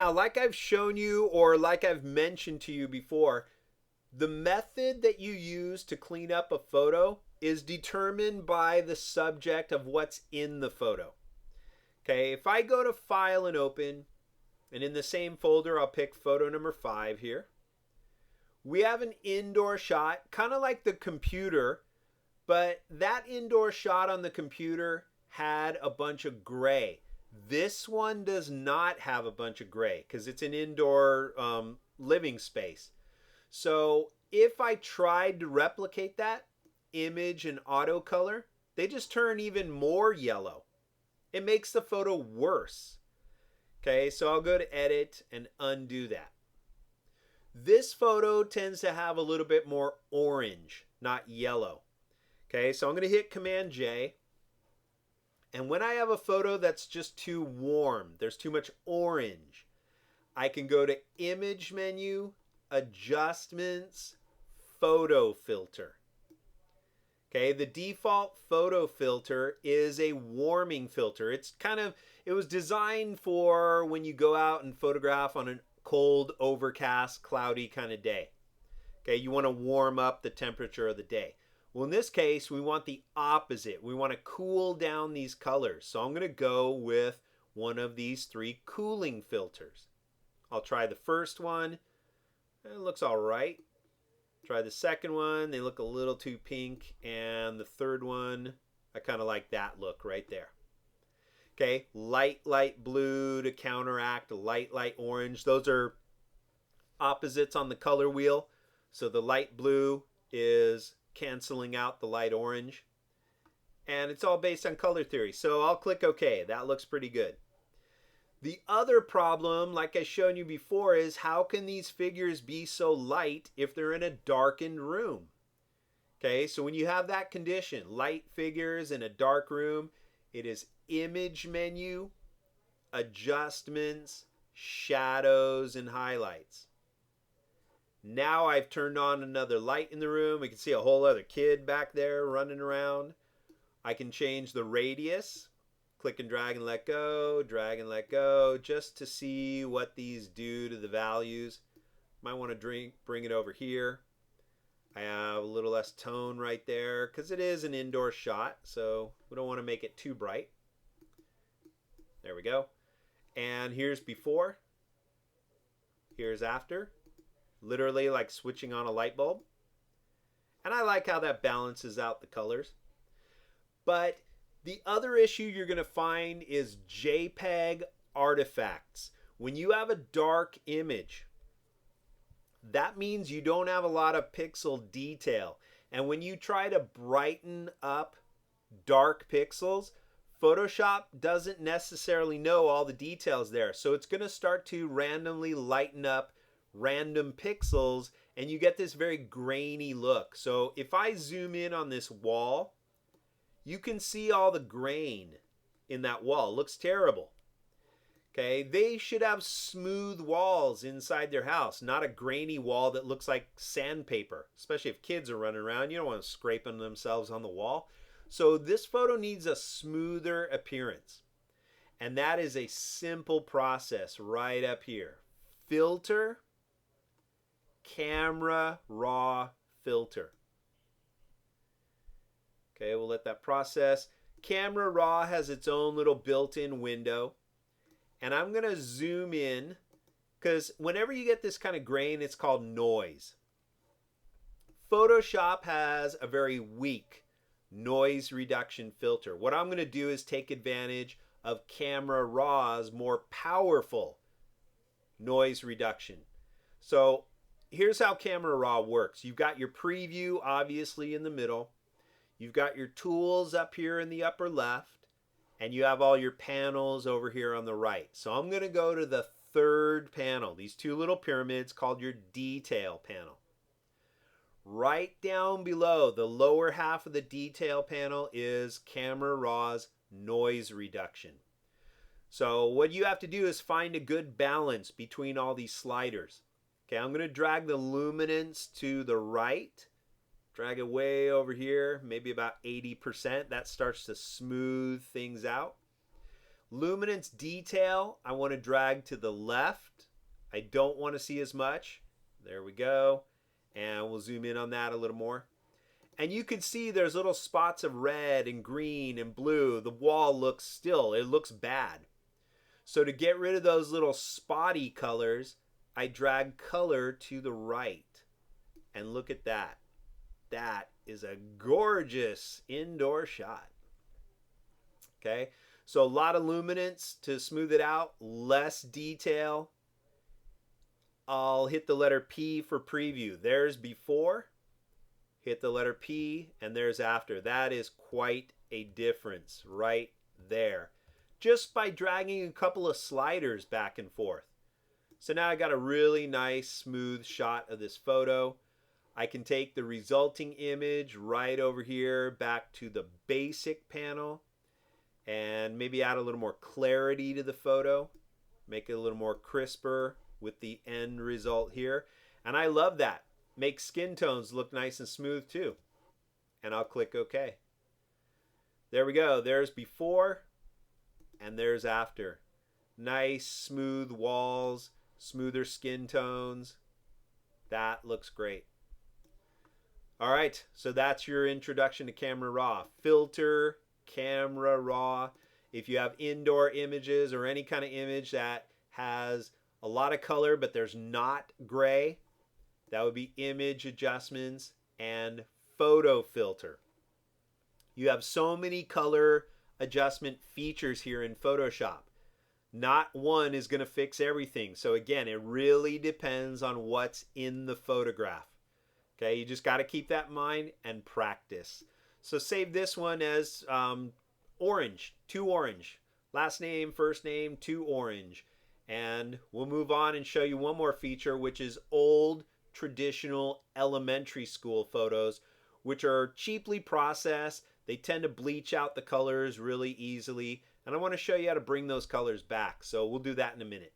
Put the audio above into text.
Now, like I've shown you or like I've mentioned to you before, the method that you use to clean up a photo is determined by the subject of what's in the photo. Okay, if I go to File and Open, and in the same folder, I'll pick photo number 5 here. We have an indoor shot, kind of like the computer, but that indoor shot on the computer had a bunch of gray. This one does not have a bunch of gray because it's an indoor living space. So if I tried to replicate that image and auto color, they just turn even more yellow. It makes the photo worse. Okay, so I'll go to edit and undo that. This photo tends to have a little bit more orange, not yellow. Okay, so I'm going to hit Command J. And when I have a photo that's just too warm, there's too much orange, I can go to Image menu, Adjustments, Photo Filter. Okay, the default photo filter is a warming filter. It was designed for when you go out and photograph on a cold, overcast, cloudy kind of day. Okay, you want to warm up the temperature of the day. Well, in this case, we want the opposite. We want to cool down these colors. So I'm going to go with one of these 3 cooling filters. I'll try the first one. It looks all right. Try the second one. They look a little too pink. And the third one, I kind of like that look right there. Okay, light blue to counteract light orange. Those are opposites on the color wheel. So the light blue is canceling out the light orange. And it's all based on color theory. So I'll click OK. That looks pretty good. The other problem, like I showed you before, is how can these figures be so light if they're in a darkened room? Okay, so when you have that condition, light figures in a dark room, it is Image menu, Adjustments, Shadows, and Highlights. Now I've turned on another light in the room. We can see a whole other kid back there running around. I can change the radius. Click and drag and let go, just to see what these do to the values. Might want to bring it over here. I have a little less tone right there because it is an indoor shot, so we don't want to make it too bright. There we go. And here's before. Here's after. Literally like switching on a light bulb. And I like how that balances out the colors. But the other issue you're going to find is Jpeg artifacts. When you have a dark image, that means you don't have a lot of pixel detail. And when you try to brighten up dark pixels, Photoshop doesn't necessarily know all the details there. So it's going to start to randomly lighten up random pixels and you get this very grainy look. So if I zoom in on this wall, you can see all the grain in that wall. It looks terrible. Okay, they should have smooth walls inside their house, not a grainy wall that looks like sandpaper, especially if kids are running around. You don't want them scraping themselves on the wall. So this photo needs a smoother appearance. And that is a simple process right up here. Filter, camera, raw, filter. Okay, we'll let that process. Camera Raw has its own little built-in window. And I'm going to zoom in because whenever you get this kind of grain, it's called noise. Photoshop has a very weak noise reduction filter. What I'm going to do is take advantage of Camera Raw's more powerful noise reduction. So here's how Camera Raw works. You've got your preview obviously in the middle. You've got your tools up here in the upper left, and you have all your panels over here on the right. So I'm going to go to the third panel, these 2 little pyramids called your detail panel. Right down below, the lower half of the detail panel is Camera Raw's noise reduction. So what you have to do is find a good balance between all these sliders. Okay, I'm going to drag the luminance to the right. Drag it way over here, maybe about 80%. That starts to smooth things out. Luminance detail, I want to drag to the left. I don't want to see as much. There we go. And we'll zoom in on that a little more. And you can see there's little spots of red and green and blue. The wall looks still, it looks bad. So to get rid of those little spotty colors, I drag color to the right. And look at that. That is a gorgeous indoor shot. Okay, so a lot of luminance to smooth it out, less detail. I'll hit the letter P for preview. There's before, hit the letter P, and there's after. That is quite a difference right there, just by dragging a couple of sliders back and forth. So now I got a really nice smooth shot of this photo. I can take the resulting image right over here back to the basic panel and maybe add a little more clarity to the photo, make it a little more crisper with the end result here. And I love that. Makes skin tones look nice and smooth too. And I'll click OK. There we go. There's before and there's after. Nice smooth walls, smoother skin tones. That looks great. All right, so that's your introduction to Camera Raw. Filter, Camera Raw. If you have indoor images or any kind of image that has a lot of color but there's not gray, that would be image adjustments and photo filter. You have so many color adjustment features here in Photoshop. Not one is going to fix everything. So again, it really depends on what's in the photograph. Okay, you just got to keep that in mind and practice. So save this one as orange, to orange. Last name, first name, to orange. And we'll move on and show you one more feature, which is old traditional elementary school photos, which are cheaply processed. They tend to bleach out the colors really easily. And I want to show you how to bring those colors back. So we'll do that in a minute.